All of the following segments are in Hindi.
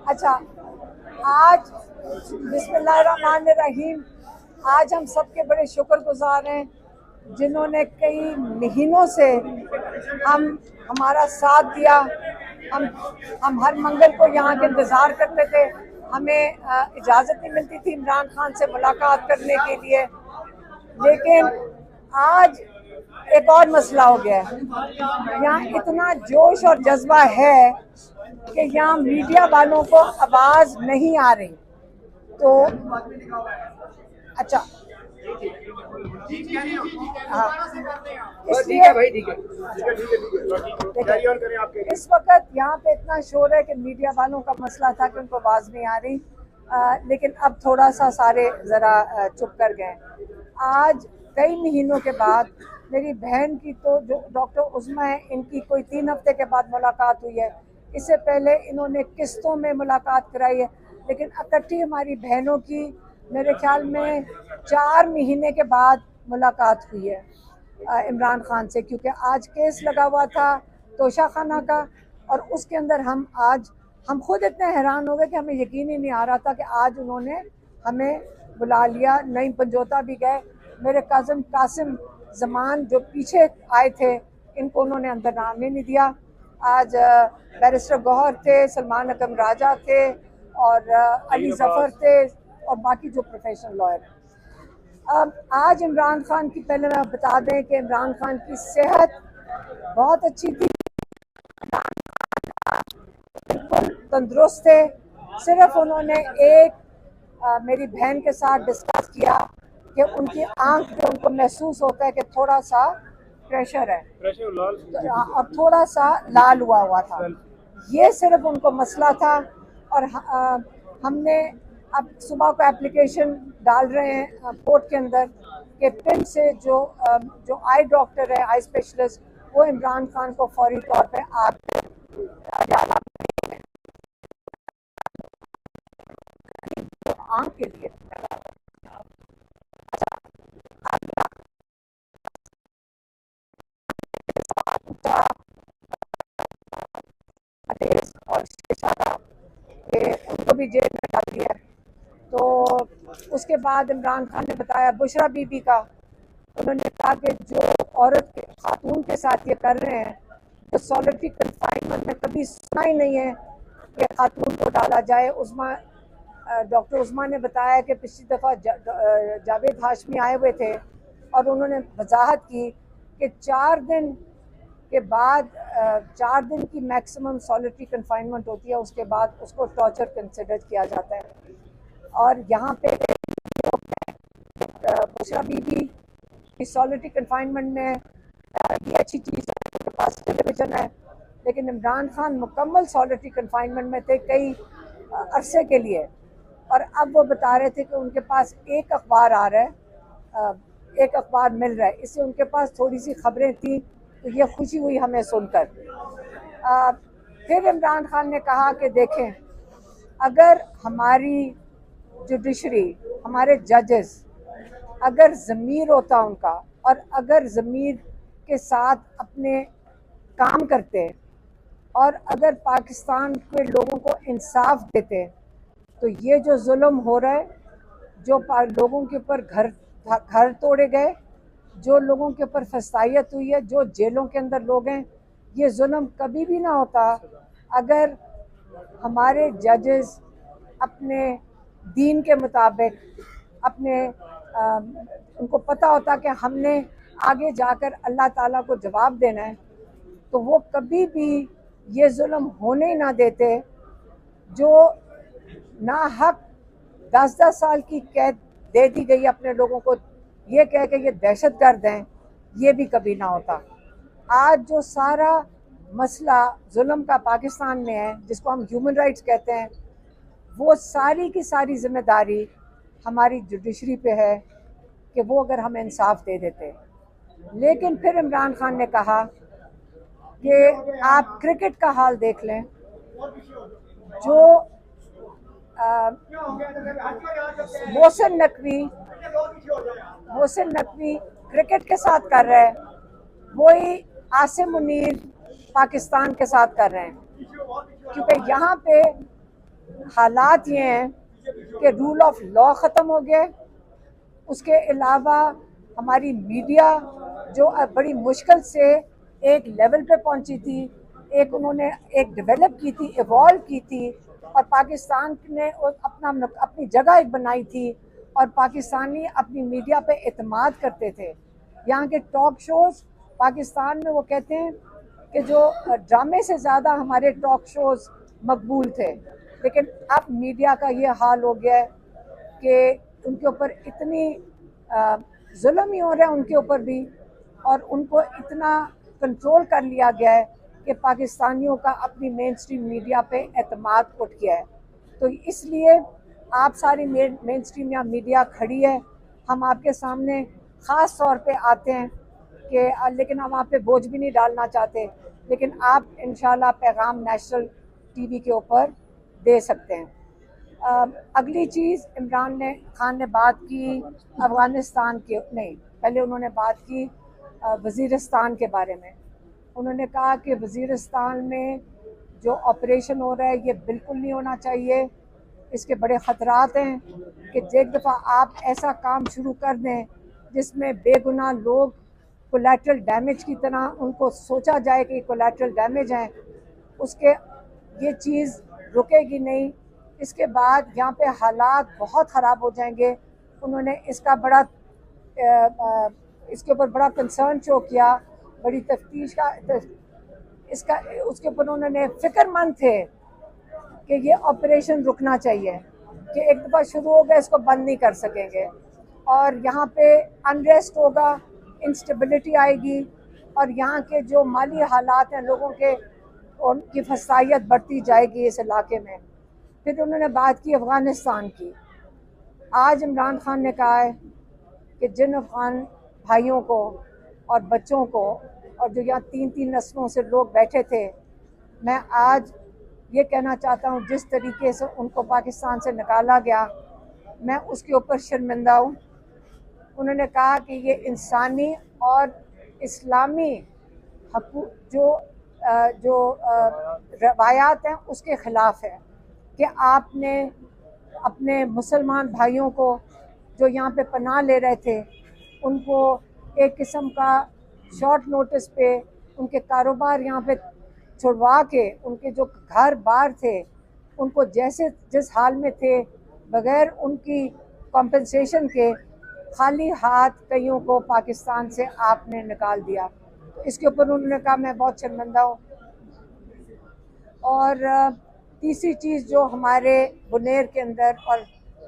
अच्छा, आज बिस्मिल्लाहिर्रहमानिर्रहीम। आज हम सबके बड़े शुक्रगुजार हैं जिन्होंने कई महीनों से हमारा साथ दिया। हम हर मंगल को यहाँ के इंतज़ार करते थे। हमें इजाज़त नहीं मिलती थी इमरान खान से मुलाकात करने के लिए, लेकिन आज एक और मसला हो गया है। यहाँ इतना जोश और जज्बा है कि यहाँ मीडिया वालों को आवाज़ नहीं आ रही। तो अच्छा, हाँ, इसलिए इस वक्त यहाँ पे इतना शोर है कि मीडिया वालों का मसला था कि उनको आवाज़ नहीं आ रही, लेकिन अब थोड़ा सा सारे ज़रा चुप कर गए। आज कई महीनों के बाद मेरी बहन की, तो जो डॉक्टर उज़मा है, इनकी कोई 3 हफ्ते के बाद मुलाकात हुई है। इससे पहले इन्होंने किस्तों में मुलाकात कराई है, लेकिन इकट्ठी हमारी बहनों की मेरे ख्याल में 4 महीने के बाद मुलाकात हुई है इमरान खान से, क्योंकि आज केस लगा हुआ था तोशा खाना का। और उसके अंदर हम खुद इतने हैरान हो गए कि हमें यकीन ही नहीं आ रहा था कि आज उन्होंने हमें बुला लिया। नईम पंजोता भी गए, मेरे कज़न कासिम जमान जो पीछे आए थे, इनको उन्होंने अंदर आने नहीं दिया। आज बैरिस्टर गौहर थे, सलमान अकम राजा थे, और अली जफ़र थे, और बाकी जो प्रोफेशनल लॉयर। अब आज इमरान खान की, पहले मैं बता दें कि इमरान खान की सेहत बहुत अच्छी थी, बिल्कुल तंदुरुस्त थे। सिर्फ उन्होंने मेरी बहन के साथ डिस्कस किया कि उनकी आंख पे उनको महसूस होता है कि थोड़ा सा प्रेशर है, और थोड़ा सा लाल हुआ था। ये सिर्फ उनको मसला था। और हमने अब सुबह को एप्लीकेशन डाल रहे हैं कोर्ट के अंदर कि पिन से जो आई डॉक्टर है, आई स्पेशलिस्ट, वो इमरान खान को फौरी तौर पे आंख के लिए और उनको भी जेल में डाल दिया। तो उसके बाद इमरान खान ने बताया बुशरा बीबी का, उन्होंने कहा कि जो औरत के खातून के साथ ये कर रहे हैं, तो सॉलिटरी कन्फाइनमेंट में कभी सुना ही नहीं है कि खातून को डाला जाए। डॉक्टर उस्मा ने बताया कि पिछली दफ़ा जावेद हाशमी आए हुए थे और उन्होंने वजाहत की कि 4 दिन के बाद 4 दिन की मैक्सिमम सॉलिटरी कन्फाइनमेंट होती है, उसके बाद उसको टॉर्चर कंसिडर किया जाता है। और यहाँ पे बुशरा बीबी की सॉलिटरी कन्फाइनमेंट में ये अच्छी चीज़ है, उनके पास टेलीविज़न है, लेकिन इमरान खान मुकम्मल सॉलिटरी कन्फाइनमेंट में थे कई अरसे के लिए। और अब वो बता रहे थे कि उनके पास एक अखबार आ रहा है, एक अखबार मिल रहा है, इससे उनके पास थोड़ी सी खबरें थी, तो ये खुशी हुई हमें सुनकर। फिर इमरान खान ने कहा कि देखें, अगर हमारी जुडिशरी, हमारे जजेस, अगर ज़मीर होता उनका, और अगर ज़मीर के साथ अपने काम करते, और अगर पाकिस्तान के लोगों को इंसाफ देते, तो ये जो जुल्म हो रहा है, जो लोगों के ऊपर घर तोड़े गए, जो लोगों के ऊपर फसाइयत हुई है, जो जेलों के अंदर लोग हैं, ये जुल्म कभी भी ना होता अगर हमारे जजेस अपने दीन के मुताबिक उनको पता होता कि हमने आगे जाकर अल्लाह ताला को जवाब देना है, तो वो कभी भी ये जुल्म होने ही ना देते। जो ना हक 10-10 साल की कैद दे दी गई अपने लोगों को, ये कह के ये दहशतगर्द हैं, ये भी कभी ना होता। आज जो सारा मसला जुल्म का पाकिस्तान में है, जिसको हम ह्यूमन राइट्स कहते हैं, वो सारी की सारी जिम्मेदारी हमारी जुडिशरी पे है कि वो अगर हमें इंसाफ दे देते। लेकिन फिर इमरान खान ने कहा कि आप क्रिकेट का हाल देख लें, जो मोहसिन नकवी क्रिकेट के साथ कर रहे हैं, वही आसिम मुनीर पाकिस्तान के साथ कर रहे हैं। क्योंकि यहाँ पे हालात ये हैं कि रूल ऑफ लॉ ख़त्म हो गया है। उसके अलावा हमारी मीडिया जो बड़ी मुश्किल से एक लेवल पे पहुंची थी, एक उन्होंने एक डेवलप की थी, इवॉल्व की थी, और पाकिस्तान ने अपनी जगह एक बनाई थी, और पाकिस्तानी अपनी मीडिया पे एतमाद करते थे। यहाँ के टॉक शोज़ पाकिस्तान में वो कहते हैं कि जो ड्रामे से ज़्यादा हमारे टॉक शोज़ मकबूल थे, लेकिन अब मीडिया का ये हाल हो गया है कि उनके ऊपर इतनी जुल्म ही हो रहा है उनके ऊपर भी, और उनको इतना कंट्रोल कर लिया गया है कि पाकिस्तानियों का अपनी मेन स्ट्रीम मीडिया पे एतमाद उठ गया है। तो इसलिए आप सारी मेन स्ट्रीम या मीडिया खड़ी है, हम आपके सामने ख़ास तौर पे आते हैं कि लेकिन हम आप पे बोझ भी नहीं डालना चाहते, लेकिन आप इंशाल्लाह पैगाम नेशनल टीवी के ऊपर दे सकते हैं। अगली चीज़, इमरान खान ने बात की अफ़गानिस्तान के, नहीं पहले उन्होंने बात की वज़ीरिस्तान के बारे में। उन्होंने कहा कि वज़ीरिस्तान में जो ऑपरेशन हो रहा है ये बिल्कुल नहीं होना चाहिए, इसके बड़े ख़तरात हैं कि एक दफ़ा आप ऐसा काम शुरू कर दें जिसमें बेगुनाह लोग कोलैटरल डैमेज की तरह उनको सोचा जाए कि कोलैटरल डैमेज है, उसके ये चीज़ रुकेगी नहीं। इसके बाद यहाँ पे हालात बहुत ख़राब हो जाएंगे। उन्होंने इसके ऊपर बड़ा कंसर्न शो किया, बड़ी तफ्तीश का इसका उसके ऊपर उन्होंने फ़िक्रमंद थे कि ये ऑपरेशन रुकना चाहिए, कि एक दफ़ा शुरू हो गया इसको बंद नहीं कर सकेंगे, और यहाँ पे अनरेस्ट होगा, इंस्टेबिलिटी आएगी, और यहाँ के जो माली हालात हैं लोगों के, उनकी फसाइयत बढ़ती जाएगी इस इलाके में। फिर उन्होंने बात की अफ़गानिस्तान की। आज इमरान खान ने कहा है कि जिन अफ़गान भाइयों को और बच्चों को, और जो यहाँ 3-3 नस्लों से लोग बैठे थे, मैं आज ये कहना चाहता हूँ जिस तरीके से उनको पाकिस्तान से निकाला गया, मैं उसके ऊपर शर्मिंदा हूँ। उन्होंने कहा कि ये इंसानी और इस्लामी जो रवायात हैं उसके ख़िलाफ़ है कि आपने अपने मुसलमान भाइयों को जो यहाँ पे पनाह ले रहे थे, उनको एक किस्म का शॉर्ट नोटिस पे उनके कारोबार यहाँ पे छुड़वा के, उनके जो घर बार थे उनको जैसे जिस हाल में थे, बग़ैर उनकी कॉम्पेंसेशन के खाली हाथ कईयों को पाकिस्तान से आपने निकाल दिया। तो इसके ऊपर उन्होंने कहा मैं बहुत शर्मिंदा हूँ। और तीसरी चीज़, जो हमारे बुनेर के अंदर और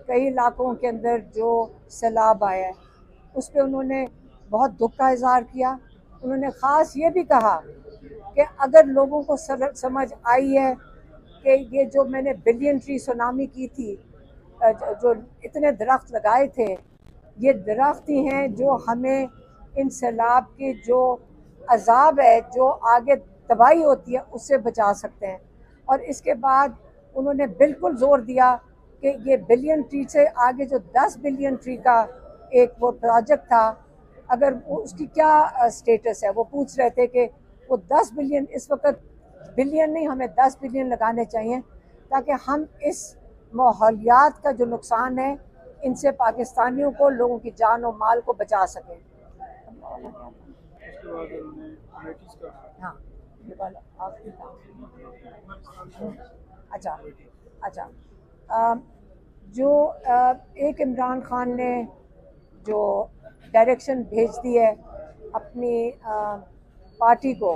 कई इलाकों के अंदर जो सैलाब आया है, उस पर उन्होंने बहुत दुख का इज़हार किया। उन्होंने ख़ास ये भी कहा कि अगर लोगों को समझ आई है कि ये जो मैंने बिलियन ट्री सुनामी की थी, जो इतने दरख्त लगाए थे, ये दरख्त ही हैं जो हमें इन सैलाब के जो अजाब है, जो आगे तबाही होती है, उससे बचा सकते हैं। और इसके बाद उन्होंने बिल्कुल ज़ोर दिया कि ये बिलियन ट्री से आगे जो 10 बिलियन ट्री का एक वो प्रोजेक्ट था, अगर उसकी क्या स्टेटस है। वो पूछ रहे थे कि वो 10 बिलियन, इस वक्त बिलियन नहीं, हमें 10 बिलियन लगाने चाहिए ताकि हम इस माहौलियात का जो नुकसान है, इनसे पाकिस्तानियों को, लोगों की जान और माल को बचा सकें। हाँ, ये वाला आखिरी था। अच्छा, जो एक इमरान खान ने जो डायरेक्शन भेज दी है अपनी पार्टी को,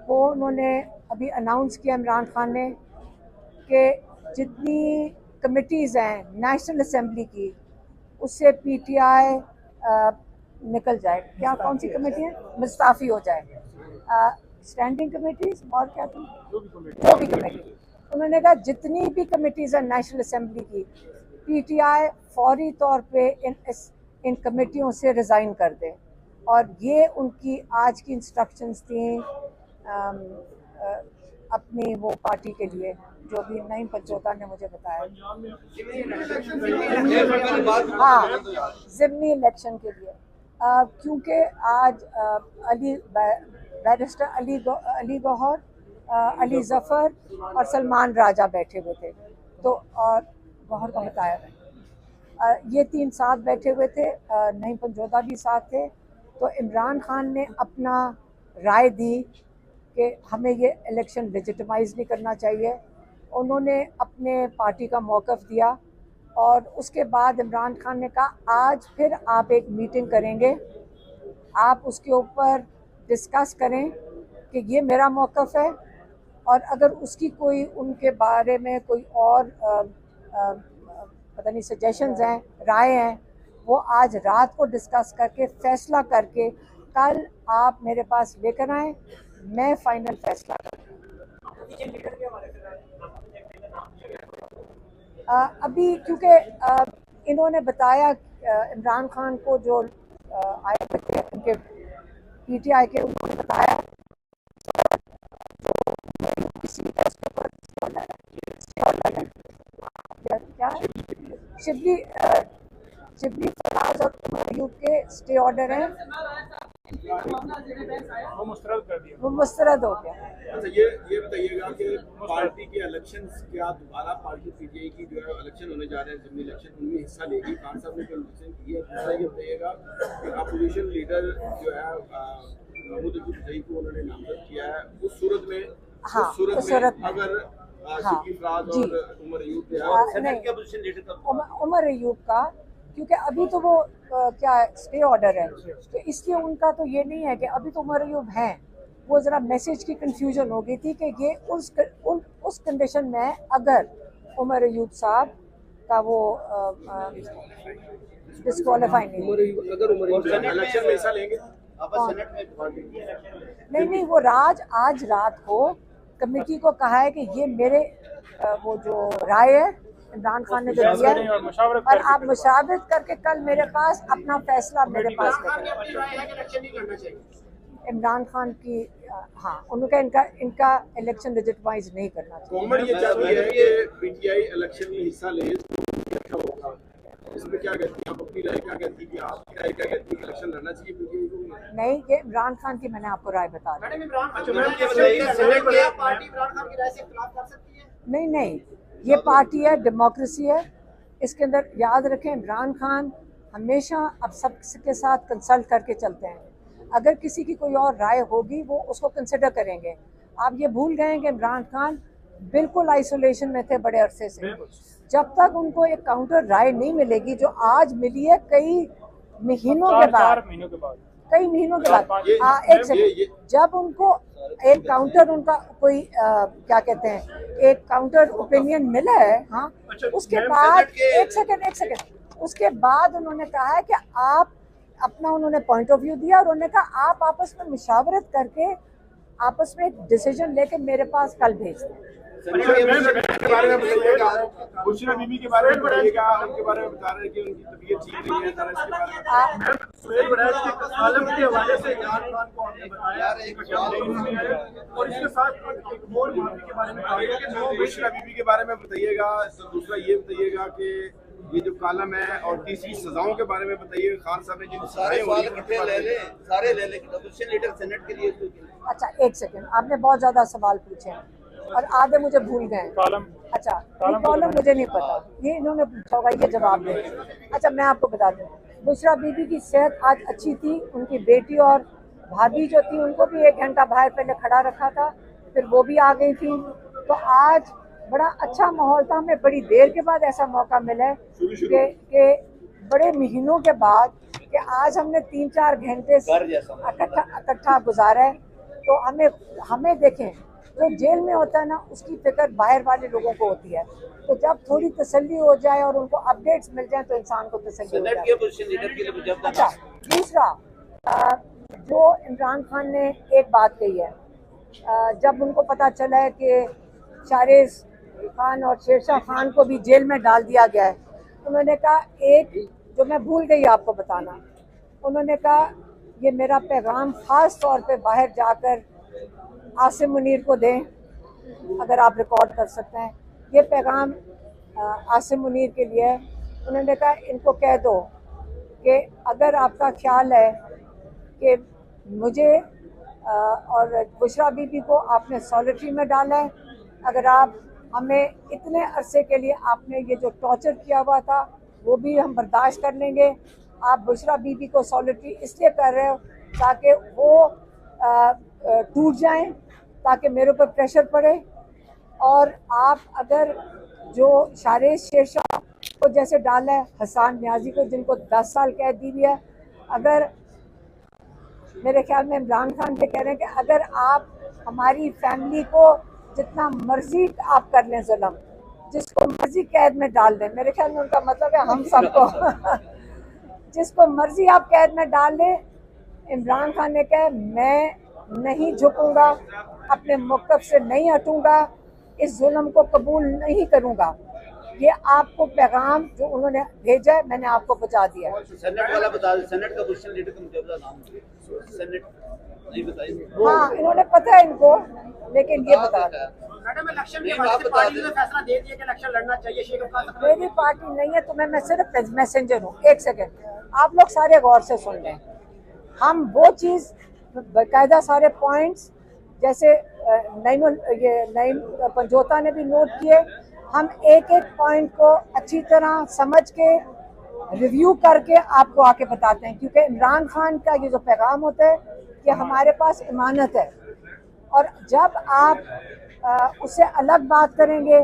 वो उन्होंने अभी अनाउंस किया इमरान खान ने कि जितनी कमिटीज़ हैं नेशनल असेंबली की, उससे पीटीआई निकल जाए। क्या, कौन सी कमेटी है, मुस्ताफ़ी हो जाए, स्टैंडिंग कमेटीज़ और क्या थी, जो भी कमेटी। उन्होंने कहा जितनी भी कमेटीज़ हैं नेशनल असेंबली की, पीटीआई फौरी तौर पे इन कमेटियों से रिज़ाइन कर दे। और ये उनकी आज की इंस्ट्रक्शंस थी अपनी वो पार्टी के लिए, जो भी नईम पंचोता ने मुझे बताया। हाँ, ज़िमनी इलेक्शन के लिए, क्योंकि आज बैरिस्टर अली गौहर अली जफ़र और सलमान राजा बैठे हुए थे। तो और गौहर का बताया ये 3 साथ बैठे हुए थे, नईम पंजोदा भी साथ थे। तो इमरान खान ने अपना राय दी कि हमें ये इलेक्शन लेजिटिमाइज़ नहीं करना चाहिए। उन्होंने अपने पार्टी का मौक़िफ़ दिया और उसके बाद इमरान खान ने कहा आज फिर आप एक मीटिंग करेंगे, आप उसके ऊपर डिस्कस करें कि ये मेरा मौक़िफ़ है और अगर उसकी कोई उनके बारे में कोई और पता नहीं सजेशंस हैं, राय हैं, वो आज रात को डिस्कस करके फ़ैसला करके कल आप मेरे पास लेकर आएँ, मैं फ़ाइनल फ़ैसला करूँ। अभी क्योंकि इन्होंने बताया इमरान खान को जो आए थे उनके PTI के, उन्होंने बताया क्या शिबली फराज और उमर अयूब के स्टे ऑर्डर हैं, वो मुस्तरद हो गया। अच्छा, ये बताइएगा कि पार्टी के इलेक्शन क्या दोबारा पार्टी PTI की जो है इलेक्शन होने जा रहे हैं, असेंबली इलेक्शन, उनमें हिस्सा लेगी? खान साहब ने जो इलेक्शन की है, दूसरा ये बताइएगा कि अपोजिशन लीडर जो है महमूद अयूब को उन्होंने नामजद किया है, उस सूरत में अगर शिबली फराज और उमर अयूब उमर अयूब का, क्योंकि अभी तो वो क्या स्टे ऑर्डर है, तो इसलिए उनका तो ये नहीं है कि अभी तो उमर अयूब हैं। वो ज़रा मैसेज की कंफ्यूजन हो गई थी कि ये उस कंडीशन में अगर उमर अयूब साहब का वो डिस्क्वालीफाई नहीं, वो आज रात को कमेटी को कहा है कि ये मेरे वो जो राय है इमरान खान ने जो दिया है और आप मुशावरत करके कल मेरे पास अपना फैसला मेरे पास लेकर। इमरान खान की हाँ, उन्होंने इनका इलेक्शन लेजिटिमाइज नहीं करना चाहिए। ये चाहती है कि PTI इलेक्शन में हिस्सा ले, अच्छा होगा। इसमें क्या कहती है आप, अपनी राय क्या कहती है कि आपकी राय क्या कहती है कि इलेक्शन लड़ना चाहिए PTI को? नहीं, ये इमरान खान की मैंने आपको राय बता दी। नहीं, ये पार्टी है, डेमोक्रेसी है, इसके अंदर याद रखें इमरान खान हमेशा अब सबके साथ कंसल्ट करके चलते हैं। अगर किसी की कोई और राय होगी वो उसको कंसिडर करेंगे। आप ये भूल गए कि इमरान खान बिल्कुल आइसोलेशन में थे बड़े अरसे से। जब तक उनको एक काउंटर राय नहीं मिलेगी, जो आज मिली है कई महीनों के बाद, एक सेकंड, जब उनको एक काउंटर उनका कोई क्या कहते हैं, एक काउंटर ओपिनियन मिला है, हाँ, उसके बाद एक सेकंड उसके बाद उन्होंने कहा है कि आप अपना, उन्होंने पॉइंट ऑफ व्यू दिया और उन्होंने कहा आप आपस में मुशावरत करके आपस में एक डिसीजन लेके मेरे पास कल भेज दें। बुशरा बीबी के बारे में बताइएगा, उनके बारे में बता रहे हैं कि उनकी तबीयत ठीक नहीं है, इसके बारे में और इसके साथ एक और माफी के बारे में बुशरा बीबी के बारे में बताइएगा। दूसरा ये बताइएगा कि ये जो कालम है और 30 सजाओं के बारे में बताइए। खान साहब ने जिन सारे ले ले अपोजिशन लीडर सेनेट के लिए। अच्छा, एक सेकंड, आपने बहुत ज्यादा सवाल पूछे हैं और आधे मुझे भूल गए। अच्छा, ये कॉलम मुझे नहीं पता, ये इन्होंने पूछा होगा, ये जवाब दें। अच्छा, मैं आपको बता दूं, बुशरा बीबी की सेहत आज अच्छी थी। उनकी बेटी और भाभी जो थी उनको भी 1 घंटा बाहर पहले खड़ा रखा था, फिर वो भी आ गई थी। तो आज बड़ा अच्छा माहौल था। हमें बड़ी देर के बाद ऐसा मौका मिला है कि बड़े महीनों के बाद कि आज हमने 3-4 घंटे इकट्ठा गुजारा है। तो हमें देखें, जो जेल में होता है ना, उसकी फिक्र बाहर वाले लोगों को होती है। तो जब थोड़ी तसल्ली हो जाए और उनको अपडेट्स मिल जाए तो इंसान को तसल्ली हो जाए। अच्छा, दूसरा, जो इमरान खान ने एक बात कही है, जब उनको पता चला है कि शारिस खान और शेरशाह खान को भी जेल में डाल दिया गया है, उन्होंने कहा, एक जो मैं भूल गई आपको बताना, उन्होंने कहा ये मेरा पैगाम ख़ास तौर पे बाहर जाकर आसिम मुनीर को दें, अगर आप रिकॉर्ड कर सकते हैं। ये पैगाम आसिम मुनीर के लिए है। उन्होंने कहा इनको कह दो कि अगर आपका ख्याल है कि मुझे और बुशरा बीबी को आपने सॉलिटरी में डाला है। अगर आप हमें इतने अरसे के लिए आपने ये जो टॉर्चर किया हुआ था वो भी हम बर्दाश्त कर लेंगे। आप बुशरा बीबी को सॉलिटरी इसलिए कर रहे हो ताकि वो टूट जाएं, ताकि मेरे ऊपर प्रेशर पड़े। और आप अगर जो शारेज शेरशाह को जैसे डाला है, हसान न्याजी को जिनको 10 साल कैद दी हुई है, अगर मेरे ख्याल में इमरान खान ये कह रहे हैं कि अगर आप हमारी फैमिली को जितना मर्जी आप कर लें जुल्म, जिसको मर्जी कैद में डाल दें, मेरे ख्याल में उनका मतलब है हम सबको जिसको मर्जी आप कैद में डाल दें। इमरान खान ने कहा मैं नहीं झुकूंगा, अपने मौक़िफ़ से नहीं हटूंगा, इस जुल्म को कबूल नहीं करूंगा। ये आपको पैगाम जो उन्होंने भेजा है मैंने आपको पहुंचा दिया है। सेनेट वाला बता दें, सेनेट का अपोजिशन लीडर का मुझे नाम सेनेट नहीं बताइए। हाँ, इन्होंने पता है इनको, लेकिन ये बता दें मैडम इलेक्शन के बाद पार्टी ने फैसला दे दिया कि इलेक्शन लड़ना चाहिए। शेख अब्बास मेरी पार्टी नहीं है, तो मैं सिर्फ मैसेंजर हूँ। एक सेकंड, आप लोग सारे गौर से सुन लें। हम वो चीज़ बाकायदा सारे पॉइंट्स जैसे नईम पंजोता ने भी नोट किए, हम एक एक पॉइंट को अच्छी तरह समझ के रिव्यू करके आपको आके बताते हैं, क्योंकि इमरान खान का ये जो पैगाम होता है कि हमारे पास इमानत है, और जब आप उससे अलग बात करेंगे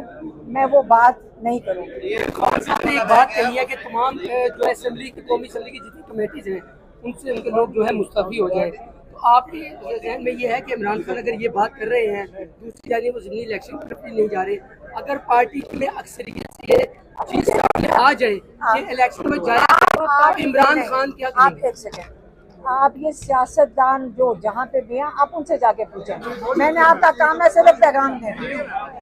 मैं वो बात नहीं करूँगी। आपने एक बात कही है कि तमाम जो असेंबली की कौमी असेंबली की जितनी कमेटीज हैं उनसे उनके लोग जो है मुस्तफी हो जाए, तो आपके जहन में ये है कि इमरान खान अगर ये बात कर रहे हैं, दूसरी जानिब वो ज़िमनी इलेक्शन की तरफ भी नहीं जा रहे, अगर पार्टी में अक्सरियत से ये चीज़ सामने आ जाए कि इलेक्शन में जाए तो इमरान खान क्या आप एक सेकेंड, आप ये सियासतदान जो जहाँ पे भी हैं आप उनसे जाके पूछें। मैंने आपका काम है सिर्फ पैगाम देना।